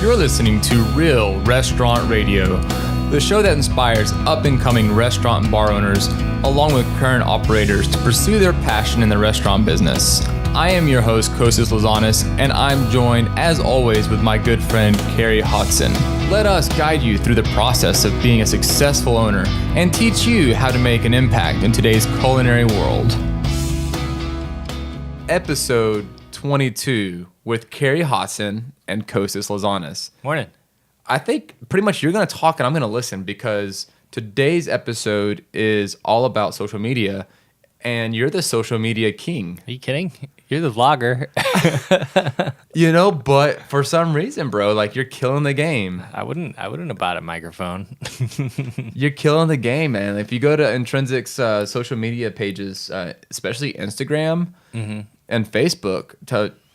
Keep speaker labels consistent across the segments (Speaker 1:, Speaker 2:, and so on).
Speaker 1: You're listening to Real Restaurant Radio, the show that inspires up-and-coming restaurant and bar owners, along with current operators, to pursue their passion in the restaurant business. I am your host, Kostas, Lazanas, and I'm joined, as always, with my good friend, Carrie Hodson. Let us guide you through the process of being a successful owner and teach you how to make an impact in today's culinary world. Episode 22 with Carrie Hodson and Kostas Lazanas.
Speaker 2: Morning.
Speaker 1: I think pretty much you're going to talk and I'm going to listen, because today's episode is all about social media, and you're the social media king.
Speaker 2: Are you kidding? You're the vlogger.
Speaker 1: But for some reason, bro, like, you're killing the game.
Speaker 2: I wouldn't have bought a microphone.
Speaker 1: You're killing the game, man. If you go to Intrinsic's social media pages, especially Instagram and Facebook,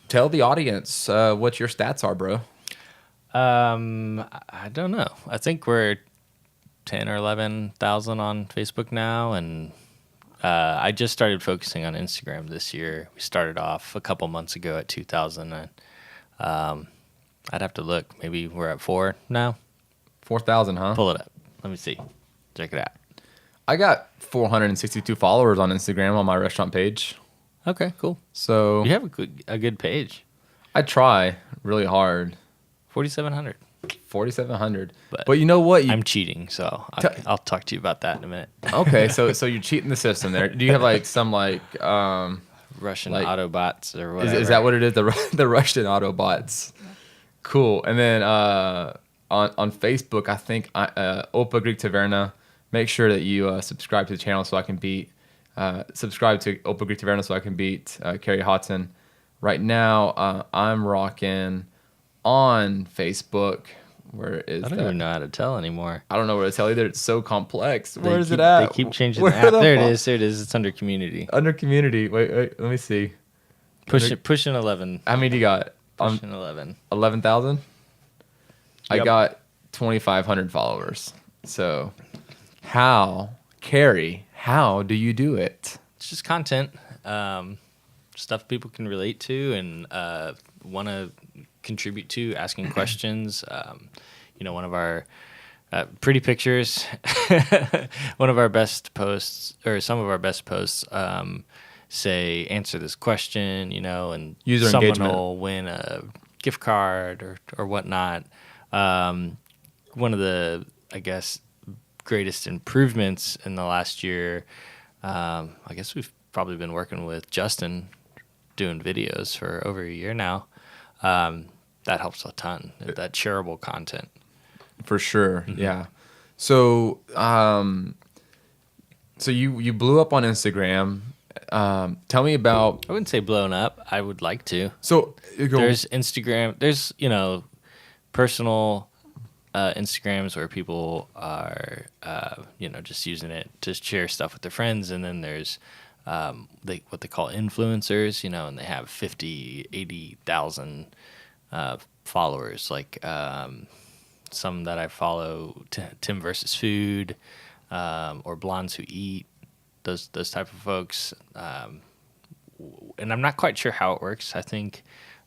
Speaker 1: tell the audience what your stats are, bro.
Speaker 2: I don't know. I think we're 10 or 11,000 on Facebook now, and I just started focusing on Instagram this year. We started off a couple months ago at 2,000, and I'd have to look. Maybe we're at 4 now.
Speaker 1: 4,000, huh?
Speaker 2: Pull it up. Let me see. Check it out.
Speaker 1: I got 462 followers on Instagram on my restaurant page.
Speaker 2: Okay, cool.
Speaker 1: So
Speaker 2: You have a good page.
Speaker 1: I try really hard.
Speaker 2: 4,700.
Speaker 1: 4,700. But you know what?
Speaker 2: I'm cheating, so I'll talk to you about that in a minute.
Speaker 1: Okay, so you're cheating the system there. Do you have Russian
Speaker 2: Autobots or whatever?
Speaker 1: Is that what it is? The Russian Autobots. Cool. And then on Facebook, I think Opa Greek Taverna. Make sure that you subscribe to the channel so I can beat. Subscribe to Opa Greek Taverna so I can beat Carrie Hodson. Right now, I'm rocking on Facebook. Where is that?
Speaker 2: I don't even know how to tell anymore.
Speaker 1: I don't know where to tell either. It's so complex. Where is it at?
Speaker 2: They keep changing the app. There it is. It's under community.
Speaker 1: Under community. Wait. Let me see.
Speaker 2: Pushing 11.
Speaker 1: How many do you got?
Speaker 2: Pushing 11.
Speaker 1: 11,000? Yep. I got 2,500 followers. So, Carrie, how do you do it?
Speaker 2: It's just content. Stuff people can relate to and want to contribute to, asking questions. One of our pretty pictures, one of our best posts, or some of our best posts, say, answer this question, and
Speaker 1: user
Speaker 2: someone
Speaker 1: engagement
Speaker 2: will win a gift card or whatnot. One of the, I guess, greatest improvements in the last year, I guess we've probably been working with Justin doing videos for over a year now. That helps a ton. That shareable content,
Speaker 1: for sure. Mm-hmm. Yeah. So, so you blew up on Instagram. Tell me about.
Speaker 2: I wouldn't say blown up. I would like to.
Speaker 1: So
Speaker 2: there's Instagram. There's personal Instagrams where people are just using it to share stuff with their friends, and then there's what they call influencers, and they have 50, 80,000 followers, like some that I follow, Tim versus Food, or Blondes Who Eat, those type of folks. And I'm not quite sure how it works. I think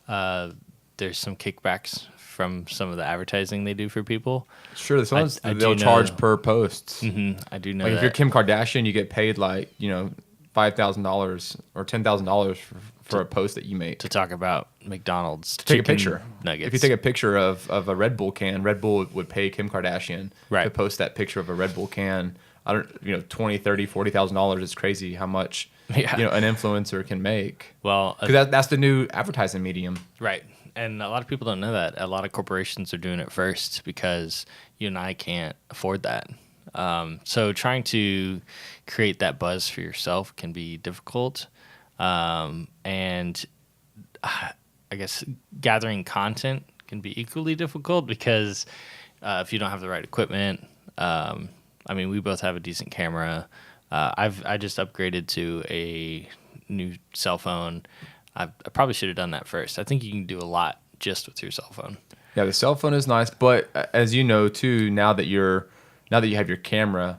Speaker 2: there's some kickbacks from some of the advertising they do for people.
Speaker 1: Sure, they'll charge per post.
Speaker 2: Mm-hmm, I do know
Speaker 1: like
Speaker 2: that.
Speaker 1: If you're Kim Kardashian, you get paid $5,000 or $10,000 for a post that you make.
Speaker 2: To talk about McDonald's
Speaker 1: take a picture.
Speaker 2: Nuggets.
Speaker 1: If you take a picture of a Red Bull can, Red Bull would pay Kim Kardashian to post that picture of a Red Bull can. I don't, $20,000, $30,000, $40,000 is crazy how much an influencer can make.
Speaker 2: Well,
Speaker 1: because that's the new advertising medium.
Speaker 2: Right. And a lot of people don't know that. A lot of corporations are doing it first because you and I can't afford that. So trying to create that buzz for yourself can be difficult. And I guess gathering content can be equally difficult because if you don't have the right equipment, we both have a decent camera. I just upgraded to a new cell phone. I probably should have done that first. I think you can do a lot just with your cell phone.
Speaker 1: Yeah, the cell phone is nice, but as you know too, now that you have your camera,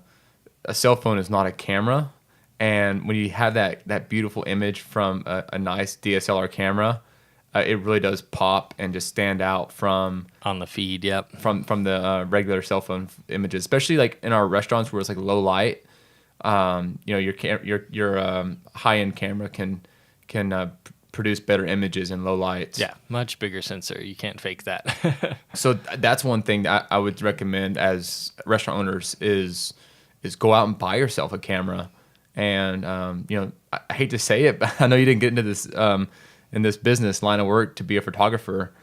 Speaker 1: a cell phone is not a camera. And when you have that beautiful image from a nice DSLR camera, it really does pop and just stand out from
Speaker 2: On the feed, yep.
Speaker 1: from the regular cell phone images, especially like in our restaurants where it's like low light. Your high end camera can produce better images in low lights.
Speaker 2: Yeah, much bigger sensor. You can't fake that.
Speaker 1: So that's one thing that I would recommend as restaurant owners is go out and buy yourself a camera. And I hate to say it, but I know you didn't get into this in this business line of work to be a photographer.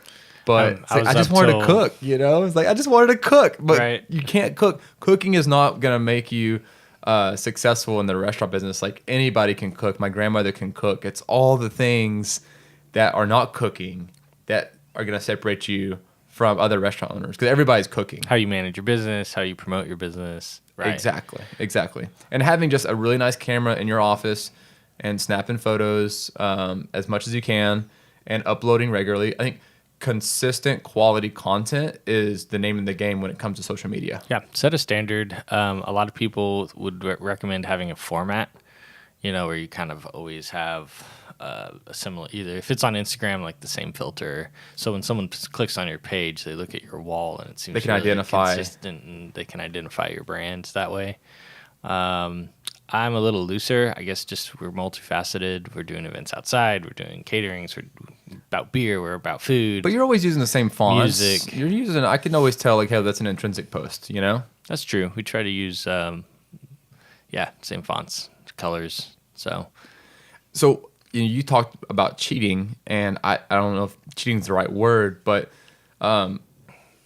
Speaker 1: But I just wanted to cook, It's like I just wanted to cook, but
Speaker 2: right.
Speaker 1: You can't cook. Cooking is not gonna make you successful in the restaurant business. Like anybody can cook. My grandmother can cook. It's all the things that are not cooking that are gonna separate you from other restaurant owners, because everybody's cooking.
Speaker 2: How you manage your business, how you promote your business. Right.
Speaker 1: Exactly. And having just a really nice camera in your office and snapping photos as much as you can and uploading regularly. I think consistent quality content is the name of the game when it comes to social media.
Speaker 2: Yeah, set a standard. A lot of people would recommend having a format, where you kind of always have a similar, either if it's on Instagram, like the same filter. So when someone clicks on your page, they look at your wall and it seems
Speaker 1: they can
Speaker 2: really
Speaker 1: identify
Speaker 2: consistent, and they can identify your brand that way. I'm a little looser. I guess just we're multifaceted. We're doing events outside. We're doing caterings. We're about beer. We're about food.
Speaker 1: But you're always using the same fonts.
Speaker 2: Music.
Speaker 1: You're using. I can always tell like, hey, that's an intrinsic post.
Speaker 2: That's true. We try to use, same fonts, colors. So
Speaker 1: you talked about cheating, and I don't know if cheating is the right word, but I'm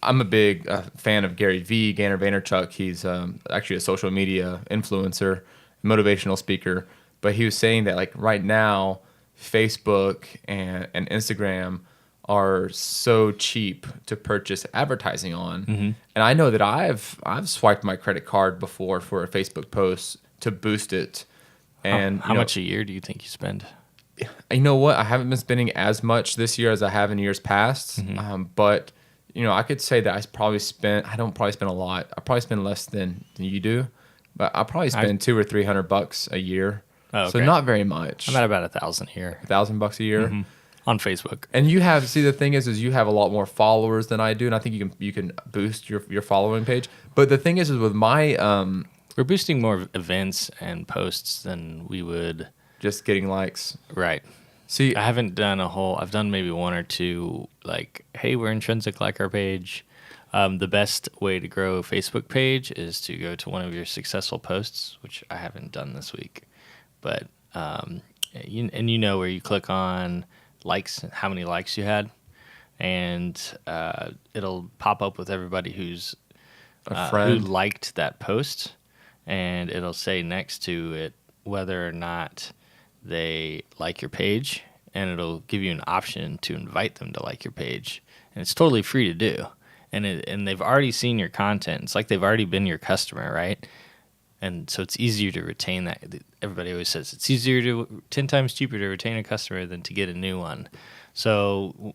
Speaker 1: a big fan of Gary V. Gaynor Vaynerchuk. He's actually a social media influencer, motivational speaker. But he was saying that like right now, Facebook and Instagram are so cheap to purchase advertising on. Mm-hmm. And I know that I've swiped my credit card before for a Facebook post to boost it. And
Speaker 2: how much a year do you think you spend?
Speaker 1: You know what? I haven't been spending as much this year as I have in years past. Mm-hmm. But I could say that I don't probably spend a lot. I probably spend less than you do, but I probably spend $200 or $300 a year.
Speaker 2: Oh, okay.
Speaker 1: So not very much.
Speaker 2: I'm at about $1,000 a year.
Speaker 1: $1,000 a year.
Speaker 2: Mm-hmm. On Facebook.
Speaker 1: And the thing is you have a lot more followers than I do, and I think you can boost your following page. But the thing is with my
Speaker 2: we're boosting more events and posts than we would
Speaker 1: just getting likes.
Speaker 2: Right. See, I haven't done I've done maybe one or two, like, hey, we're intrinsic, like our page. The best way to grow a Facebook page is to go to one of your successful posts, which I haven't done this week. But, where you click on likes, how many likes you had, and it'll pop up with everybody who's
Speaker 1: a friend
Speaker 2: who liked that post, and it'll say next to it whether or not they like your page, and it'll give you an option to invite them to like your page, and it's totally free to do. And they've already seen your content. It's like they've already been your customer, right? And so it's easier to retain that. Everybody always says it's 10 times cheaper to retain a customer than to get a new one. So,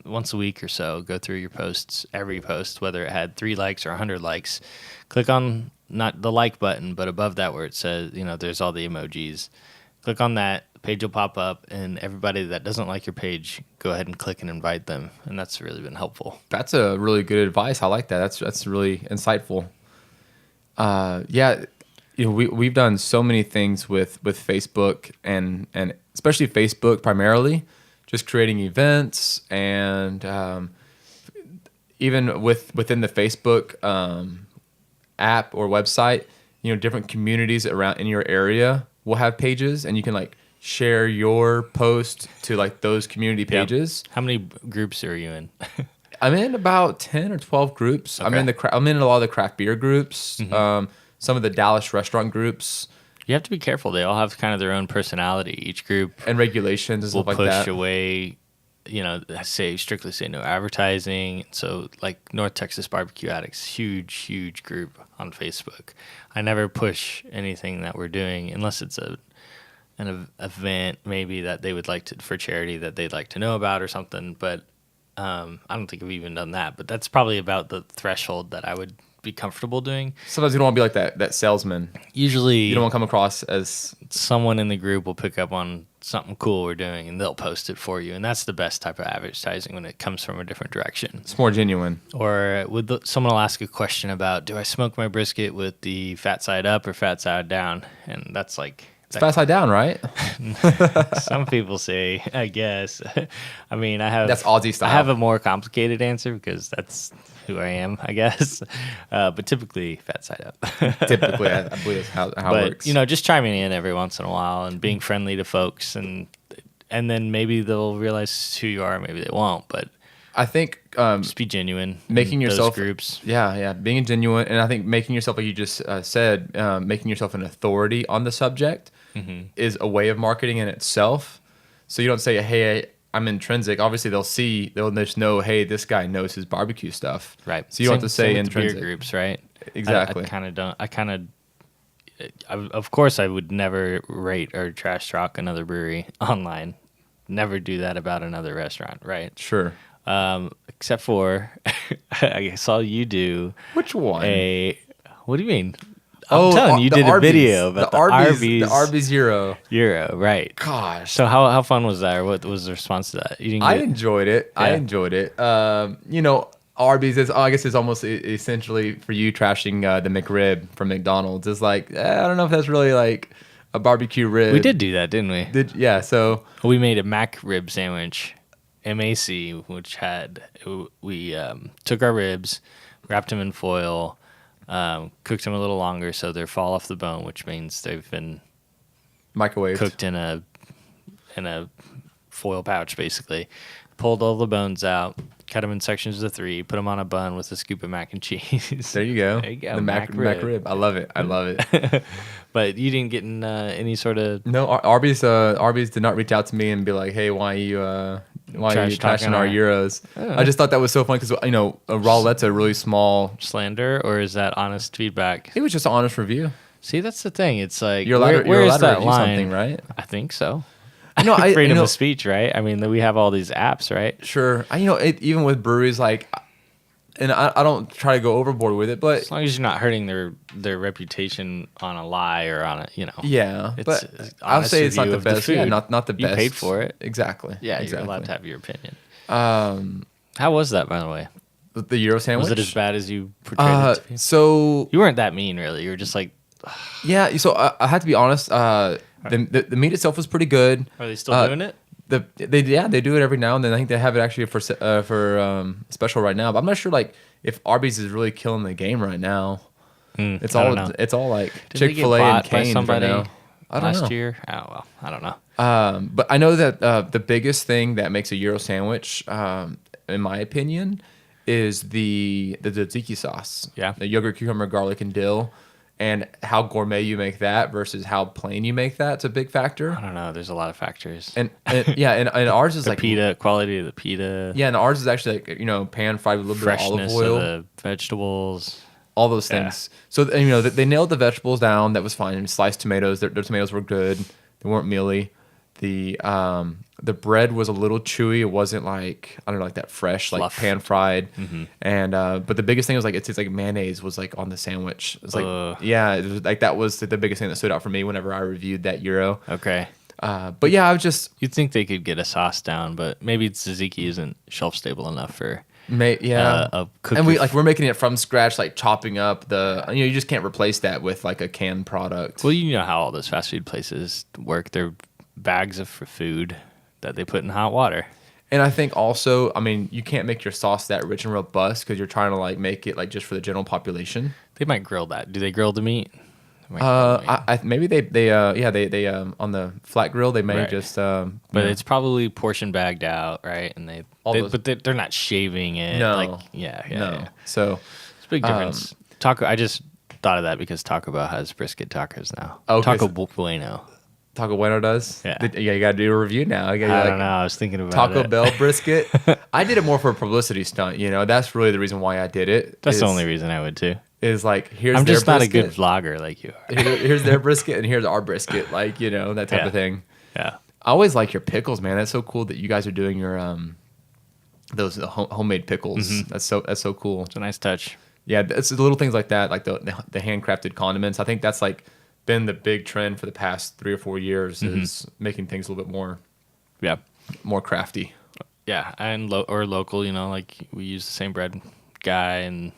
Speaker 2: once a week or so, go through your posts, every post, whether it had 3 likes or 100 likes. Click on not the like button, but above that where it says, there's all the emojis. Click on that, the page will pop up, and everybody that doesn't like your page, go ahead and click and invite them. And that's really been helpful. That's
Speaker 1: a really good advice. I like that. That's really insightful. We've done so many things with Facebook and especially Facebook primarily, just creating events and even within the Facebook app or website, different communities around in your area will have pages, and you can like share your post to like those community pages.
Speaker 2: Yep. How many groups are you in?
Speaker 1: I'm in about 10 or 12 groups. Okay. I'm in a lot of the craft beer groups, mm-hmm. Some of the Dallas restaurant groups.
Speaker 2: You have to be careful. They all have kind of their own personality. Each group
Speaker 1: and regulations and stuff like that.
Speaker 2: Will push away, strictly say no advertising. So like North Texas Barbecue Addicts, huge group on Facebook. I never push anything that we're doing unless it's an event maybe that they would like to, for charity, that they'd like to know about or something. But I don't think I've even done that. But that's probably about the threshold that I would be comfortable doing.
Speaker 1: Sometimes you don't want to be like that salesman.
Speaker 2: Usually
Speaker 1: you don't want to come across as
Speaker 2: someone in the group will pick up on something cool we're doing, and they'll post it for you. And that's the best type of advertising when it comes from a different direction.
Speaker 1: It's more genuine.
Speaker 2: Or someone will ask a question about, do I smoke my brisket with the fat side up or fat side down? And that's like...
Speaker 1: It's fat side down, right?
Speaker 2: Some people say, I guess. I mean, that's
Speaker 1: Aussie style.
Speaker 2: I have a more complicated answer because that's who I am, I guess. But typically, fat side up.
Speaker 1: Typically, I believe that's how it works.
Speaker 2: Just chiming in every once in a while and being friendly to folks, and then maybe they'll realize who you are, maybe they won't. But
Speaker 1: I think
Speaker 2: just be genuine.
Speaker 1: Making yourself
Speaker 2: those groups.
Speaker 1: Yeah, being genuine, and I think making yourself, like you just said, making yourself an authority on the subject is a way of marketing in itself. So you don't say, "Hey, I'm intrinsic." Obviously, they'll just know, "Hey, this guy knows his barbecue stuff."
Speaker 2: Right.
Speaker 1: So you don't have to say
Speaker 2: same with
Speaker 1: intrinsic.
Speaker 2: Beer groups, right?
Speaker 1: Exactly.
Speaker 2: Of course, I would never rate or trash talk another brewery online. Never do that about another restaurant, right?
Speaker 1: Sure.
Speaker 2: Except for, I saw you do.
Speaker 1: Which one?
Speaker 2: What do you mean? I'm telling you, you did a video about the Arby's.
Speaker 1: The Arby's Euro.
Speaker 2: Right.
Speaker 1: Gosh.
Speaker 2: So how fun was that? Or what was the response to that?
Speaker 1: I enjoyed it. Yeah. I enjoyed it. Arby's is, I guess, is almost essentially for you trashing the McRib from McDonald's. It's like, I don't know if that's really like a barbecue rib.
Speaker 2: We did do that, didn't we?
Speaker 1: Yeah. So
Speaker 2: we made a Mac rib sandwich, MAC, which we took our ribs, wrapped them in foil, cooked them a little longer so they fall off the bone, which means they've been
Speaker 1: microwaved,
Speaker 2: cooked in a foil pouch, basically. Pulled all the bones out, cut them in sections of 3, put them on a bun with a scoop of mac and cheese.
Speaker 1: There you go.
Speaker 2: There you go.
Speaker 1: The mac rib. I love it.
Speaker 2: But you didn't get in any sort of...
Speaker 1: No, Arby's did not reach out to me and be like, "Hey, why are you trashing our Euros?" I just thought that was so fun because, Rowlette's a really small...
Speaker 2: Slander, or is that honest feedback?
Speaker 1: It was just an honest review.
Speaker 2: See, that's the thing. It's like,
Speaker 1: you're allowed to review something, right?
Speaker 2: I think so.
Speaker 1: Freedom
Speaker 2: of speech, right? I mean, we have all these apps, right?
Speaker 1: Sure. Even with breweries, and I don't try to go overboard with it, but
Speaker 2: as long as you're not hurting their reputation on a lie or on a,
Speaker 1: yeah. But I'll say it's not the best. Yeah, not the best.
Speaker 2: You paid for it.
Speaker 1: Exactly.
Speaker 2: Yeah,
Speaker 1: exactly.
Speaker 2: You're allowed to have your opinion. How was that, by the way?
Speaker 1: The Euro sandwich?
Speaker 2: Was it as bad as you portrayed it to be?
Speaker 1: So
Speaker 2: you weren't that mean, really. You were just like,
Speaker 1: yeah. So I had to be honest. The meat itself was pretty good.
Speaker 2: Are they still doing it?
Speaker 1: They do it every now and then. I think they have it actually for special right now. But I'm not sure if Arby's is really killing the game right now. It's all like Chick-fil-A and Cane's right now. I don't know.
Speaker 2: Last year? Oh well, I don't know.
Speaker 1: But I know that the biggest thing that makes a Euro sandwich, in my opinion, is the tzatziki sauce.
Speaker 2: Yeah.
Speaker 1: The yogurt, cucumber, garlic, and dill. And how gourmet you make that versus how plain you make that, it's a big factor.
Speaker 2: I don't know. There's a lot of factors.
Speaker 1: And ours is like
Speaker 2: pita, quality of the pita.
Speaker 1: Yeah, and ours is actually pan fried with a little bit of olive oil,
Speaker 2: of the vegetables,
Speaker 1: all those things. Yeah. So they nailed the vegetables down. That was fine. And sliced tomatoes. Their tomatoes were good. They weren't mealy. The bread was a little chewy. It wasn't like that fresh, like pan fried. Mm-hmm. And but the biggest thing was it tastes like mayonnaise was on the sandwich. It's it was that was the biggest thing that stood out for me whenever I reviewed that Euro.
Speaker 2: Okay.
Speaker 1: But yeah,
Speaker 2: you'd think they could get a sauce down, but maybe tzatziki isn't shelf stable enough for.
Speaker 1: And we're making it from scratch, chopping up you just can't replace that with a canned product.
Speaker 2: Well, you know how all those fast food places work. They're bags of food that they put in hot water.
Speaker 1: And I think also, you can't make your sauce that rich and robust because you're trying to make it just for the general population.
Speaker 2: They might grill that. Do they grill the meat?
Speaker 1: Maybe they on the flat grill they may just.
Speaker 2: But it's probably portion bagged out, right? And they're not shaving it.
Speaker 1: No.
Speaker 2: Yeah.
Speaker 1: So
Speaker 2: it's a big difference. I just thought of that because Taco Bell has brisket tacos now.
Speaker 1: Okay,
Speaker 2: Taco Bueno.
Speaker 1: Taco Bueno does?
Speaker 2: Yeah.
Speaker 1: You got to do a review now.
Speaker 2: I don't know. I was thinking about
Speaker 1: Taco Bell brisket. I did it more for a publicity stunt. That's really the reason why I did it.
Speaker 2: That's the only reason I would too.
Speaker 1: Is here's
Speaker 2: I'm
Speaker 1: their
Speaker 2: just not
Speaker 1: brisket.
Speaker 2: a good vlogger like you are.
Speaker 1: Here's their brisket and here's our brisket. That type of thing.
Speaker 2: Yeah.
Speaker 1: I always like your pickles, man. That's so cool that you guys are doing your those homemade pickles. Mm-hmm. That's so cool.
Speaker 2: It's a nice touch.
Speaker 1: Yeah, it's the little things like that, like the handcrafted condiments. I think that's been the big trend for the past 3 or 4 years is making things a little bit more crafty.
Speaker 2: Yeah, and or local, like we use the same bread guy, and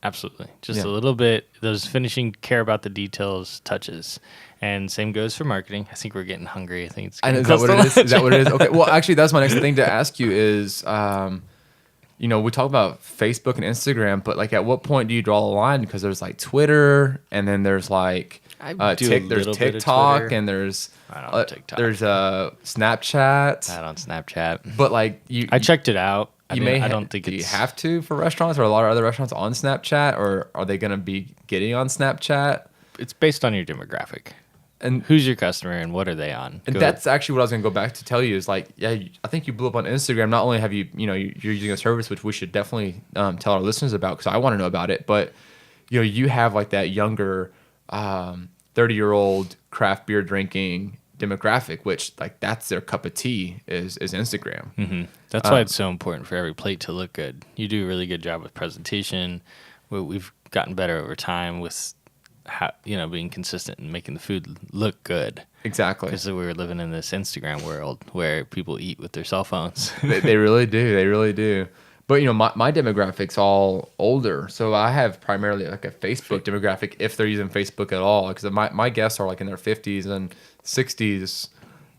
Speaker 2: absolutely. Just a little bit, those finishing care about the details touches. And same goes for marketing. I think we're getting hungry. I think it's getting
Speaker 1: Is that
Speaker 2: close
Speaker 1: what
Speaker 2: to
Speaker 1: it is?
Speaker 2: lunch.
Speaker 1: Is that what it is? Okay. Well, actually, that's my next thing to ask you is, we talk about Facebook and Instagram, but like, at what point do you draw the line? Because there's like Twitter, and then there's like there's TikTok, and there's
Speaker 2: I don't know TikTok.
Speaker 1: There's Snapchat.
Speaker 2: Not on Snapchat.
Speaker 1: But like
Speaker 2: I checked it out. I don't think
Speaker 1: do you have to for restaurants, or a lot of other restaurants on Snapchat, or are they going to be getting on Snapchat?
Speaker 2: It's based on your demographic.
Speaker 1: And
Speaker 2: who's your customer and what are they on?
Speaker 1: And that's actually what I was going to go back to tell you is like, I think you blew up on Instagram. Not only have you're using a service, which we should definitely tell our listeners about, because I want to know about it, but you have like that younger 30-year-old craft beer drinking demographic, which like that's their cup of tea is Instagram.
Speaker 2: Mm-hmm. That's why it's so important for every plate to look good. You do a really good job with presentation. We've gotten better over time with being consistent and making the food look good.
Speaker 1: Exactly.
Speaker 2: Because we were living in this Instagram world where people eat with their cell phones.
Speaker 1: They really do. They really do. But, my demographic's all older. So I have primarily like a Facebook demographic, if they're using Facebook at all. Because my guests are like in their 50s and 60s,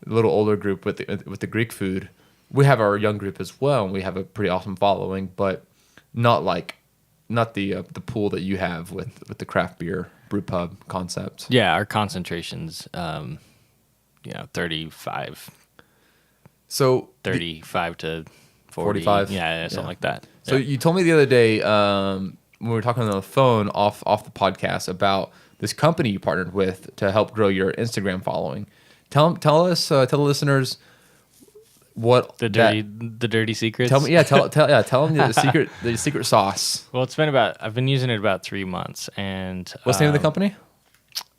Speaker 1: a little older group with the Greek food. We have our young group as well, and we have a pretty awesome following, but not the pool that you have with the craft beer brew pub concept.
Speaker 2: Yeah, our concentration's 35.
Speaker 1: So
Speaker 2: 35 to
Speaker 1: 45.
Speaker 2: Yeah, something like that.
Speaker 1: So you told me the other day when we were talking on the phone off the podcast about this company you partnered with to help grow your Instagram following. Tell the listeners what
Speaker 2: the dirty secrets.
Speaker 1: Tell them the secret sauce.
Speaker 2: Well, I've been using it about 3 months, and
Speaker 1: what's the name of the company?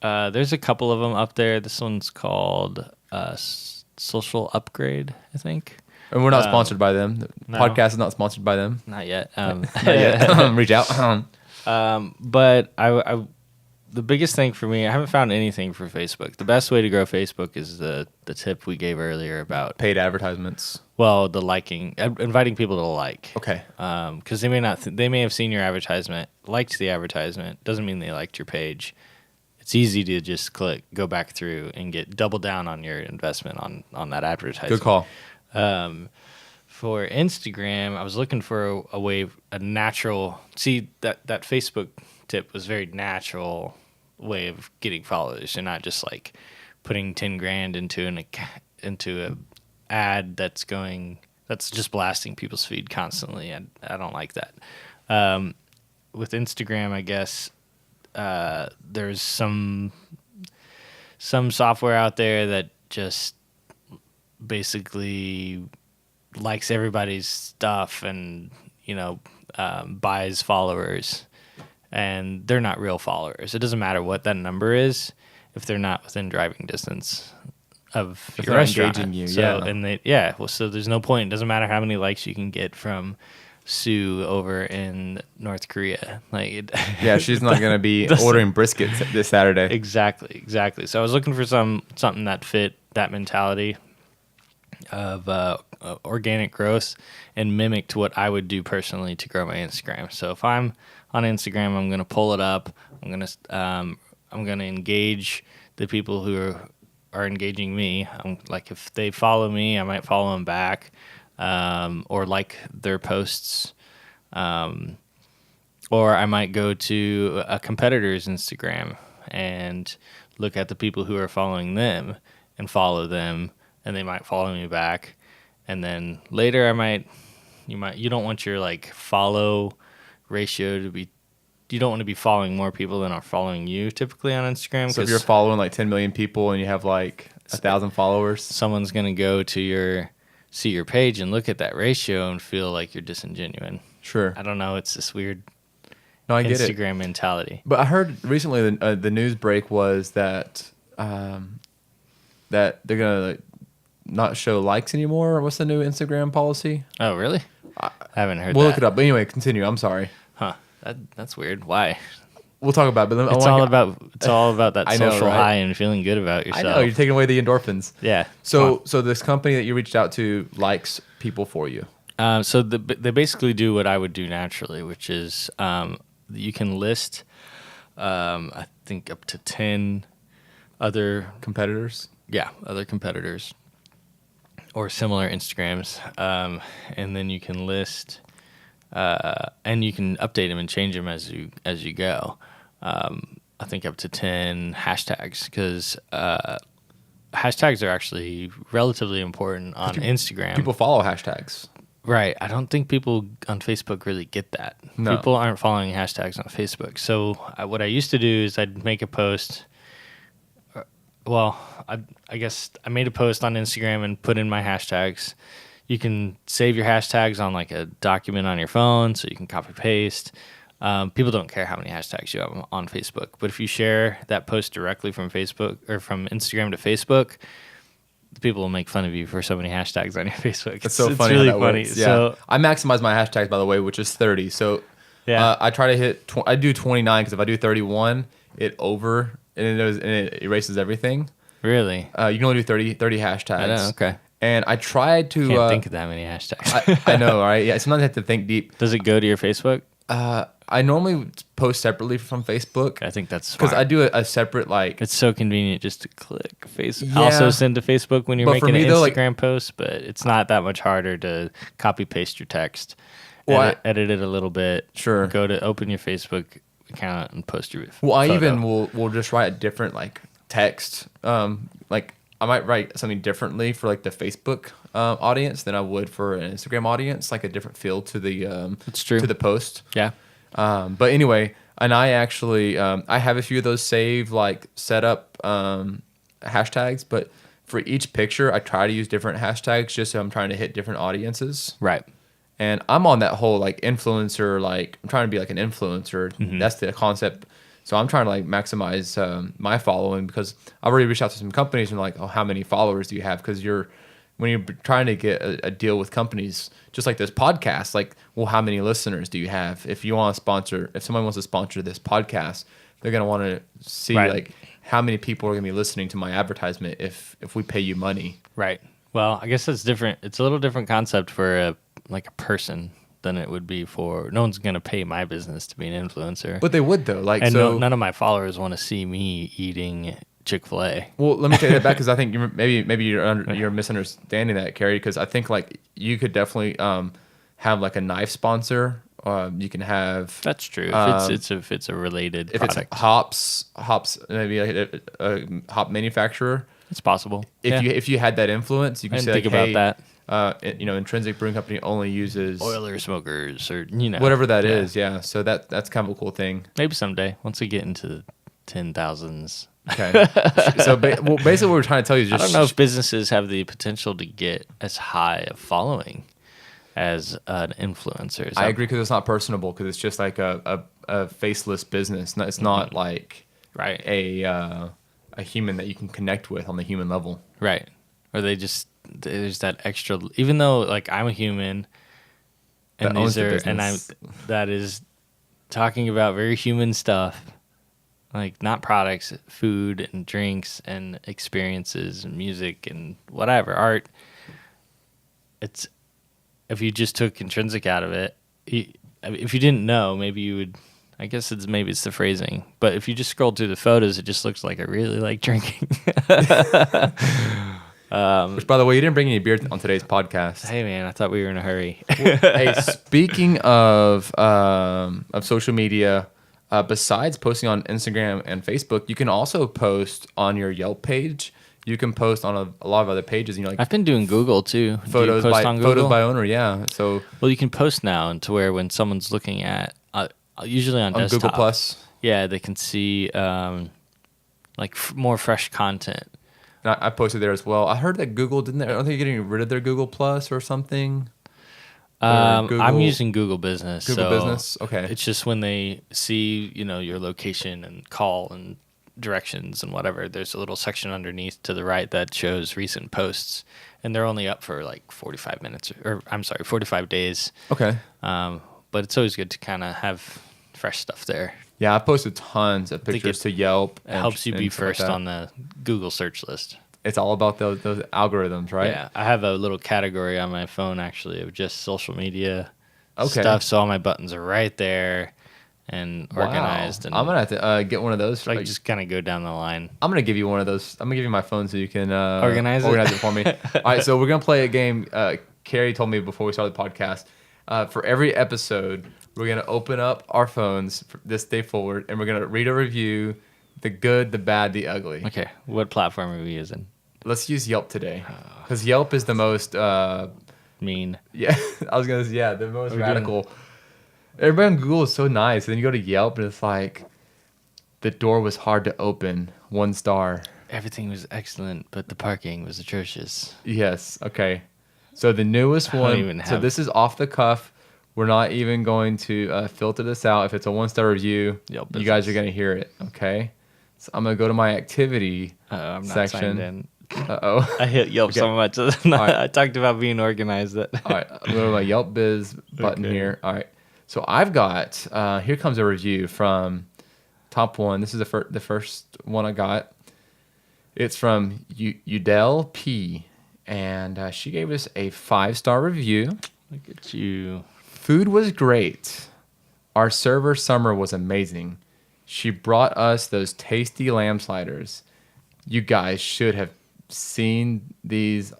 Speaker 2: There's a couple of them up there. This one's called Social Upgrade, I think.
Speaker 1: And we're not sponsored by them. The
Speaker 2: no.
Speaker 1: podcast is not sponsored by them.
Speaker 2: Not yet.
Speaker 1: Not yet. Reach out.
Speaker 2: But the biggest thing for me, I haven't found anything for Facebook. The best way to grow Facebook is the tip we gave earlier about
Speaker 1: paid advertisements.
Speaker 2: Well, the liking, inviting people to like.
Speaker 1: Okay.
Speaker 2: Because they may have seen your advertisement, liked the advertisement. Doesn't mean they liked your page. It's easy to just go back through and get double down on your investment on that advertisement.
Speaker 1: Good call.
Speaker 2: For Instagram, I was looking for a natural. See, that Facebook tip was very natural way of getting followers. You're not just like putting 10 grand into a ad that's just blasting people's feed constantly. I don't like that. With Instagram, I guess there's some software out there that just basically likes everybody's stuff and buys followers, and they're not real followers. It doesn't matter what that number is if they're not within driving distance of your restaurant.
Speaker 1: Engaging you,
Speaker 2: so there's no point. It doesn't matter how many likes you can get from Sue over in North Korea.
Speaker 1: She's not going to be ordering brisket this Saturday.
Speaker 2: Exactly. So I was looking for something that fit that mentality of organic growth and mimicked what I would do personally to grow my Instagram. So if I'm on Instagram, I'm going to pull it up. I'm going to engage the people who are engaging me. Like if they follow me, I might follow them back, or like their posts, or I might go to a competitor's Instagram and look at the people who are following them and follow them, and they might follow me back. And then later you don't want your like follow ratio to be, you don't want to be following more people than are following you typically on Instagram.
Speaker 1: So if you're following like 10 million people and you have like 1,000 followers,
Speaker 2: someone's going to go to see your page and look at that ratio and feel like you're disingenuine.
Speaker 1: Sure.
Speaker 2: I don't know. It's this weird
Speaker 1: I get
Speaker 2: Instagram mentality.
Speaker 1: But I heard recently the news break was that that they're going to not show likes anymore. What's the new Instagram policy?
Speaker 2: Oh, really? I haven't heard that.
Speaker 1: We'll look it up. But anyway, continue. I'm sorry.
Speaker 2: Huh. That's weird. Why?
Speaker 1: we'll talk about it. But
Speaker 2: It's all about that
Speaker 1: I know,
Speaker 2: social
Speaker 1: right?
Speaker 2: high and feeling good about yourself.
Speaker 1: I know you're taking away the endorphins.
Speaker 2: Yeah.
Speaker 1: So this company that you reached out to likes people for you.
Speaker 2: So they basically do what I would do naturally, which is you can list, I think, up to 10 other
Speaker 1: Competitors.
Speaker 2: other competitors or similar Instagrams, and then you can list, and you can update them and change them as you go. I think up to 10 hashtags, because hashtags are actually relatively important on Instagram.
Speaker 1: People follow hashtags.
Speaker 2: Right. I don't think people on Facebook really get that.
Speaker 1: No.
Speaker 2: People aren't following hashtags on Facebook. So what I used to do is I'd make a post. Well, I guess I made a post on Instagram and put in my hashtags. You can save your hashtags on like a document on your phone, so you can copy paste. People don't care how many hashtags you have on Facebook, but if you share that post directly from Facebook or from Instagram to Facebook, people will make fun of you for so many hashtags on your Facebook.
Speaker 1: It's so
Speaker 2: it's
Speaker 1: funny.
Speaker 2: really
Speaker 1: how that
Speaker 2: funny.
Speaker 1: Works. Yeah.
Speaker 2: So
Speaker 1: I maximize my hashtags, by the way, which is 30. So
Speaker 2: yeah,
Speaker 1: I try to hit. I do 29 because if I do 31, it erases everything.
Speaker 2: really.
Speaker 1: You can only do 30 hashtags.
Speaker 2: I know. Okay.
Speaker 1: And I tried to
Speaker 2: Can't think of that many hashtags.
Speaker 1: I know, right? Yeah, sometimes I have to think deep.
Speaker 2: Does it go to your Facebook?
Speaker 1: I normally post separately from Facebook
Speaker 2: I think that's
Speaker 1: because
Speaker 2: smart.
Speaker 1: I do a separate like.
Speaker 2: It's so convenient just to click Facebook.
Speaker 1: Yeah.
Speaker 2: Also send to Facebook when you're
Speaker 1: But for
Speaker 2: making
Speaker 1: me,
Speaker 2: an
Speaker 1: though, like-
Speaker 2: Instagram post, but it's not that much harder to copy paste your text,
Speaker 1: Well,
Speaker 2: edit it a little bit.
Speaker 1: Sure.
Speaker 2: Go to open your Facebook account and post your.
Speaker 1: Well, I
Speaker 2: photo.
Speaker 1: even will just write a different like text. Like I might write something differently for like the Facebook audience than I would for an Instagram audience, like a different feel to the
Speaker 2: That's true.
Speaker 1: to the post.
Speaker 2: Yeah.
Speaker 1: But anyway, and I actually I have a few of those saved, like set up hashtags, but for each picture I try to use different hashtags just so I'm trying to hit different audiences.
Speaker 2: Right.
Speaker 1: And I'm on that whole like influencer, like I'm trying to be like an influencer.
Speaker 2: Mm-hmm.
Speaker 1: That's the concept. So I'm trying to like maximize my following because I've already reached out to some companies and like, oh, how many followers do you have? Because when you're trying to get a deal with companies, just like this podcast, like, well, how many listeners do you have? If someone wants to sponsor this podcast, they're gonna want to see
Speaker 2: Right.
Speaker 1: like how many people are gonna be listening to my advertisement if we pay you money.
Speaker 2: Right. Well, I guess that's different. It's a little different concept for a person than it would be for. No one's gonna pay my business to be an influencer.
Speaker 1: But they would though, like,
Speaker 2: and
Speaker 1: so
Speaker 2: none of my followers want to see me eating Chick-fil-A.
Speaker 1: Well, let me take that back because I think you're misunderstanding that, Carrie. Because I think like you could definitely have like a knife sponsor. You can have
Speaker 2: That's true. If it's a related
Speaker 1: if
Speaker 2: product,
Speaker 1: it's hops, maybe a hop manufacturer.
Speaker 2: it's possible.
Speaker 1: If you had that influence, you
Speaker 2: I
Speaker 1: can
Speaker 2: didn't
Speaker 1: say
Speaker 2: think
Speaker 1: like,
Speaker 2: about
Speaker 1: hey,
Speaker 2: that.
Speaker 1: Intrinsic Brewing Company only uses
Speaker 2: Oiler smokers, or
Speaker 1: whatever that is. Yeah, so that's kind of a cool thing.
Speaker 2: Maybe someday, once we get into the 10,000s.
Speaker 1: Okay, so basically, what we're trying to tell you is
Speaker 2: I
Speaker 1: just
Speaker 2: don't know if businesses have the potential to get as high a following as an influencer.
Speaker 1: I agree because it's not personable because it's just like a faceless business. It's not like
Speaker 2: Right.
Speaker 1: a human that you can connect with on the human level.
Speaker 2: Right. Or there's that extra, even though like I'm a human and
Speaker 1: That owns the
Speaker 2: that is talking about very human stuff, like not products, food and drinks and experiences and music and whatever, art. It's, if you just took intrinsic out of it, if you didn't know, maybe you would, I guess maybe it's the phrasing, but if you just scrolled through the photos, it just looks like I really like drinking.
Speaker 1: Which, by the way, you didn't bring any beer on today's podcast.
Speaker 2: Hey man, I thought we were in a hurry.
Speaker 1: Hey, speaking of social media, besides posting on Instagram and Facebook, you can also post on your Yelp page. You can post on a lot of other pages. Like
Speaker 2: I've been doing Google too.
Speaker 1: photos
Speaker 2: Do you post
Speaker 1: by
Speaker 2: on Google?
Speaker 1: photos by owner. Yeah, so
Speaker 2: Well, you can post now to where when someone's looking at, usually on desktop,
Speaker 1: Google Plus.
Speaker 2: yeah, they can see like more fresh content.
Speaker 1: And I posted there as well. I heard that Google aren't they getting rid of their Google Plus or something?
Speaker 2: I'm using Google Business.
Speaker 1: Google
Speaker 2: so
Speaker 1: Business. Okay.
Speaker 2: It's just when they see your location and call and directions and whatever, there's a little section underneath to the right that shows recent posts, and they're only up for like 45 days.
Speaker 1: Okay.
Speaker 2: But it's always good to kind of have fresh stuff there.
Speaker 1: Yeah, I posted tons of
Speaker 2: think
Speaker 1: pictures to Yelp.
Speaker 2: It helps you be
Speaker 1: stuff like
Speaker 2: first
Speaker 1: that.
Speaker 2: on the Google search list.
Speaker 1: It's all about those algorithms, right?
Speaker 2: Yeah, I have a little category on my phone actually of just social media
Speaker 1: Okay.
Speaker 2: stuff, so all my buttons are right there and organized. And
Speaker 1: I'm gonna have to get one of those.
Speaker 2: like just kind of go down the line.
Speaker 1: I'm gonna give you one of those. I'm gonna give you my phone so you can
Speaker 2: Organize it?
Speaker 1: it for me. All right, so we're gonna play a game. Carrie told me before we started the podcast. For every episode, we're gonna open up our phones this day forward, and we're gonna read a review, the good, the bad, the ugly.
Speaker 2: Okay, what platform are we using?
Speaker 1: Let's use Yelp today, because Yelp is the most.
Speaker 2: Mean.
Speaker 1: Yeah, I was gonna say the most
Speaker 2: We're
Speaker 1: radical. Everybody on Google is so nice, and then you go to Yelp, and it's like, the door was hard to open. 1 star.
Speaker 2: Everything was excellent, but the parking was atrocious.
Speaker 1: Yes. Okay. So the newest one. So this is off the cuff. We're not even going to filter this out. If it's a 1-star review,
Speaker 2: Yelp
Speaker 1: you guys
Speaker 2: business.
Speaker 1: are gonna hear it. Okay. So I'm gonna go to my activity
Speaker 2: I'm not
Speaker 1: section.
Speaker 2: signed in.
Speaker 1: Oh.
Speaker 2: I hit Yelp
Speaker 1: Okay.
Speaker 2: so much. I talked about being organized. That
Speaker 1: All right. I'm going to my Yelp Biz button
Speaker 2: Okay.
Speaker 1: here. All right. So I've got here comes a review from top one. This is the first one I got. It's from Udell P, and she gave us a 5-star review.
Speaker 2: Look at you.
Speaker 1: Food was great. Our server Summer was amazing. She brought us those tasty lamb sliders. You guys should have seen these.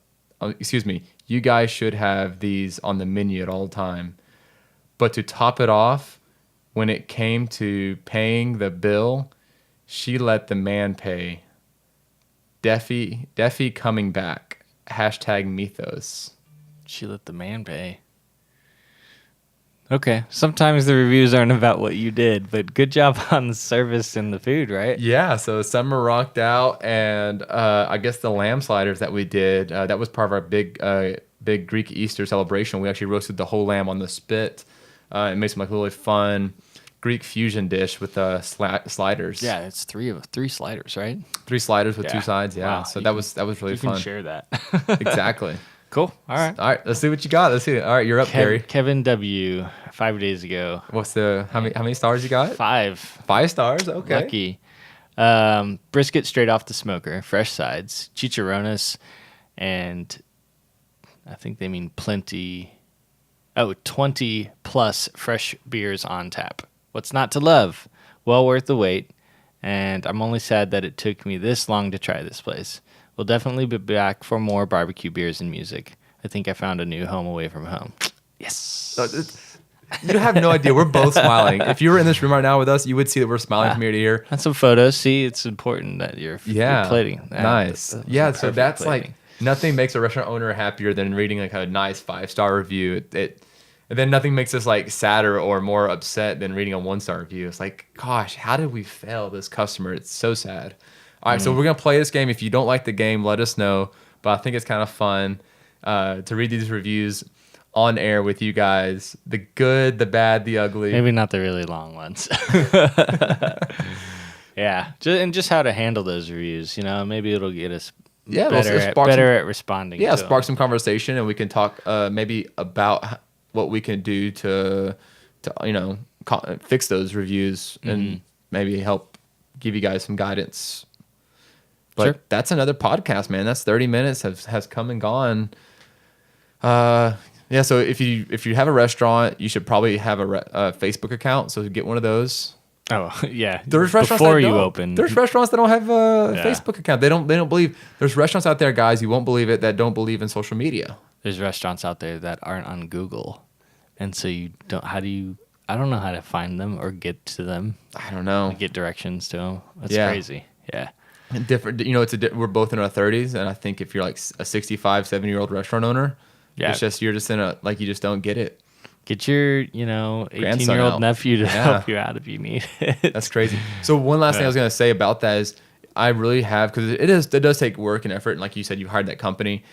Speaker 1: You guys should have these on the menu at all time. But to top it off, when it came to paying the bill, she let the man pay. Defi coming back. # mythos.
Speaker 2: She let the man pay. Okay. Sometimes the reviews aren't about what you did, but good job on the service and the food, right?
Speaker 1: Yeah, so Summer rocked out, and I guess the lamb sliders that we did, that was part of our big Greek Easter celebration. We actually roasted the whole lamb on the spit. It made some like really fun Greek fusion dish with sliders.
Speaker 2: Yeah, it's three sliders, right?
Speaker 1: 3 sliders with 2
Speaker 2: Yeah.
Speaker 1: sides. Yeah,
Speaker 2: Wow,
Speaker 1: so
Speaker 2: you
Speaker 1: that
Speaker 2: can-
Speaker 1: was really
Speaker 2: You
Speaker 1: fun.
Speaker 2: can share that.
Speaker 1: Exactly.
Speaker 2: Cool. All right.
Speaker 1: All right, let's see what you got. Let's see. All right, you're up, Gary.
Speaker 2: Kevin W. 5 days ago.
Speaker 1: What's how many stars you got?
Speaker 2: 5.
Speaker 1: 5 stars. Okay.
Speaker 2: Lucky. Brisket straight off the smoker, fresh sides, chicharrones, and I think they mean plenty. 20 plus fresh beers on tap. What's not to love? Well worth the wait. And I'm only sad that it took me this long to try this place. We'll definitely be back for more barbecue beers and music. I think I found a new home away from home. Yes.
Speaker 1: You have no idea. We're both smiling. If you were in this room right now with us, you would see that we're smiling from ear to ear.
Speaker 2: That's some photos. See, it's important that you're plating.
Speaker 1: Nice.
Speaker 2: That's
Speaker 1: Yeah, so
Speaker 2: perfect
Speaker 1: that's
Speaker 2: plating.
Speaker 1: like nothing makes a restaurant owner happier than reading like a nice 5-star review. And then nothing makes us like sadder or more upset than reading a 1-star review. It's like, gosh, how did we fail this customer? It's so sad. All right, so we're gonna play this game. If you don't like the game, let us know. But I think it's kind of fun to read these reviews on air with you guys. The good, the bad, the ugly.
Speaker 2: Maybe not the really long ones. Yeah, just how to handle those reviews. Maybe it'll get us better at responding.
Speaker 1: Yeah,
Speaker 2: to
Speaker 1: spark
Speaker 2: them.
Speaker 1: some conversation, and we can talk maybe about what we can do to fix those reviews and maybe help give you guys some guidance. But
Speaker 2: Sure.
Speaker 1: that's another podcast, man. That's 30 minutes has come and gone. Yeah. So if you have a restaurant, you should probably have a Facebook account. So get one of those.
Speaker 2: Oh yeah,
Speaker 1: There's restaurants
Speaker 2: before
Speaker 1: that
Speaker 2: you
Speaker 1: don't.
Speaker 2: open.
Speaker 1: There's restaurants that don't have a
Speaker 2: Yeah.
Speaker 1: Facebook account. They don't believe. There's restaurants out there, guys. You won't believe it, that don't believe in social media.
Speaker 2: There's restaurants out there that aren't on Google, and so you don't. I don't know how to find them or get to them.
Speaker 1: I don't know.
Speaker 2: Get directions to them. That's
Speaker 1: Yeah.
Speaker 2: crazy. Yeah.
Speaker 1: Different. We're both in our 30s, and I think if you're like a 65, 70-year-old restaurant owner,
Speaker 2: Yeah.
Speaker 1: you're just in you just don't get it.
Speaker 2: Get your,
Speaker 1: Grandson
Speaker 2: 18-year-old
Speaker 1: out.
Speaker 2: nephew to
Speaker 1: Yeah.
Speaker 2: help you out if you need it.
Speaker 1: That's crazy. So one last thing I was gonna say about that is I really have, because it does take work and effort, and like you said, you've hired that company.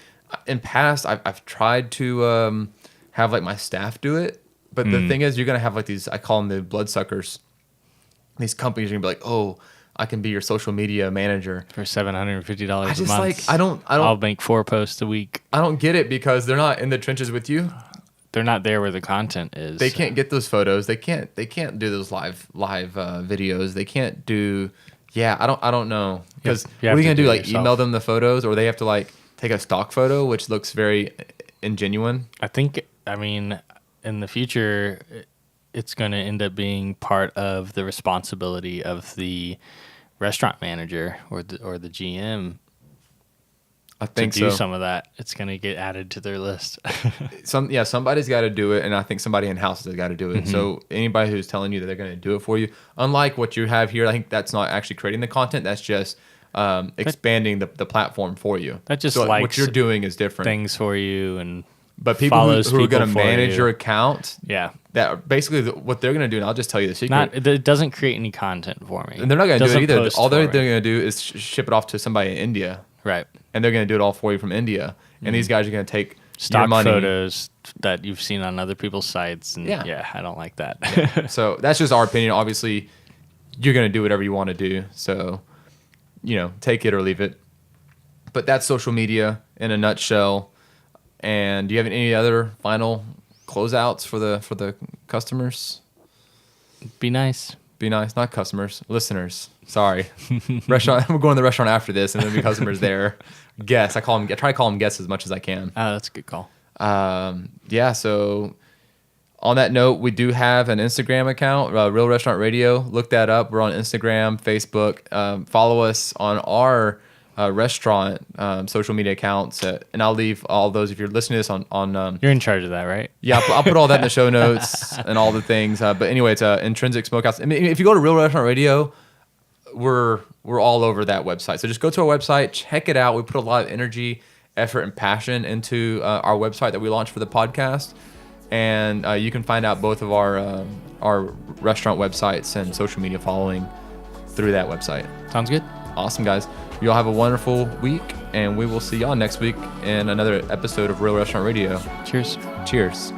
Speaker 1: In past, I've tried to have like my staff do it, but the thing is, you're gonna have like these, I call them the bloodsuckers. These companies are gonna be like, oh, I can be your social media manager.
Speaker 2: For $750
Speaker 1: I just
Speaker 2: a month.
Speaker 1: I don't
Speaker 2: I'll make 4 posts a week.
Speaker 1: I don't get it, because they're not in the trenches with you.
Speaker 2: they're not there where the content is.
Speaker 1: They can't get those photos. They can't do those live videos. They can't do. Yeah, I don't know, because what are you gonna do? Like yourself. Email them the photos, or they have to like take a stock photo, which looks very ingenuine.
Speaker 2: I mean, in the future, it's going to end up being part of the responsibility of the restaurant manager or the GM.
Speaker 1: I think
Speaker 2: to do some of that. It's going to get added to their list.
Speaker 1: Somebody's got to do it, and I think somebody in house has got to do it. Mm-hmm. So anybody who's telling you that they're going to do it for you, unlike what you have here, I think that's not actually creating the content. That's just expanding the platform for you.
Speaker 2: That just
Speaker 1: so what you're doing is different.
Speaker 2: Things for you, and
Speaker 1: but people who are going to manage your account,
Speaker 2: yeah,
Speaker 1: that basically what they're going to do, and I'll just tell you the secret.
Speaker 2: It doesn't create any content for me.
Speaker 1: And they're not going to do it either. All they're going to do is ship it off to somebody in India.
Speaker 2: Right.
Speaker 1: And they're going to do it all for you from India. And these guys are going to take
Speaker 2: stock
Speaker 1: your money.
Speaker 2: Photos that you've seen on other people's sites. And yeah, I don't like that.
Speaker 1: Yeah. So that's just our opinion. Obviously, you're going to do whatever you want to do. So, take it or leave it. But that's social media in a nutshell. And do you have any other final closeouts for the customers?
Speaker 2: Be nice.
Speaker 1: Be nice, not customers, listeners. Sorry, restaurant. We're going to the restaurant after this, and there'll be customers there. Guests. I try to call them guests as much as I can.
Speaker 2: Oh, that's a good call.
Speaker 1: Yeah. So, on that note, we do have an Instagram account, Real Restaurant Radio. Look that up. We're on Instagram, Facebook. Follow us on our restaurant social media accounts, and I'll leave all those if you're listening to this on
Speaker 2: you're in charge of that, right?
Speaker 1: Yeah, I'll put all that in the show notes and all the things. But anyway, it's Intrinsic Smokehouse. I mean, if you go to Real Restaurant Radio, we're all over that website. So just go to our website, check it out. We put a lot of energy, effort, and passion into our website that we launched for the podcast, and you can find out both of our restaurant websites and social media following through that website.
Speaker 2: Sounds good.
Speaker 1: Awesome, guys. You all have a wonderful week, and we will see y'all next week in another episode of Real Restaurant Radio.
Speaker 2: Cheers.
Speaker 1: Cheers.